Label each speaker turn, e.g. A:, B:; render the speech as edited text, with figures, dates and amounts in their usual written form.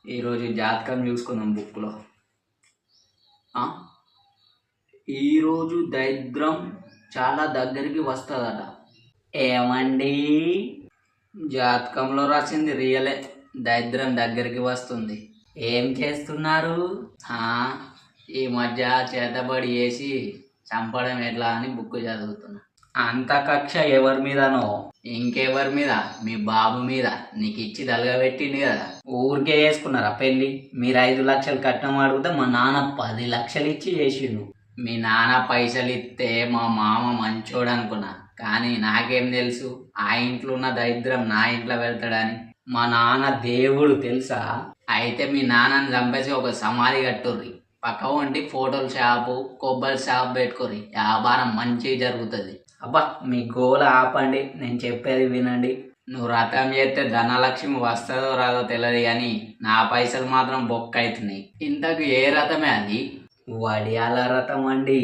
A: ఈరోజు జాతకం చూసుకుందాం బుక్లో. ఈరోజు దరిద్రం చాలా దగ్గరికి వస్తుందట. ఏమండి, జాతకంలో రాసింది రియలే, దరిద్రం దగ్గరికి వస్తుంది. ఏం చేస్తున్నారు? ఈ మధ్య చేతబడి వేసి చంపడం ఎట్లా అని బుక్ చదువుతున్నా. అంత కక్ష ఎవరి మీదనో, ఇంకెవరి మీద? మీ బాబు మీద. నీకు ఇచ్చి తలగబెట్టింది కదా, ఊరికే వేసుకున్నారా పెళ్ళి? మీరు 5 లక్షలు కట్నం అడిగితే మా నాన్న 10 లక్షలు ఇచ్చి చేసిండు. మీ నాన్న పైసలు ఇస్తే మా మామ మంచోడు అనుకున్నా, కానీ నాకేం తెలుసు ఆ ఇంట్లో ఉన్న దరిద్రం నా ఇంట్లో వెళ్తాడని. మా నాన్న దేవుడు తెలుసా? అయితే మీ నాన్నని చంపేసి ఒక సమాధి కట్టుర్రి, పక్క వంటి ఫోటోల షాపు, కొబ్బరి షాప్ పెట్టుకోరి, వ్యాపారం మంచిగా జరుగుతుంది. అబ్బా, మీ గోల ఆపండి, నేను చెప్పేది వినండి. నువ్వు వ్రతం చేస్తే ధనలక్ష్మి వస్తుందో రాదో తెలియదు, కానీ నా పైసలు మాత్రం బొక్క అవుతున్నాయి. ఇంతకు ఏ రథమే అది? వడియాల రథం అండి.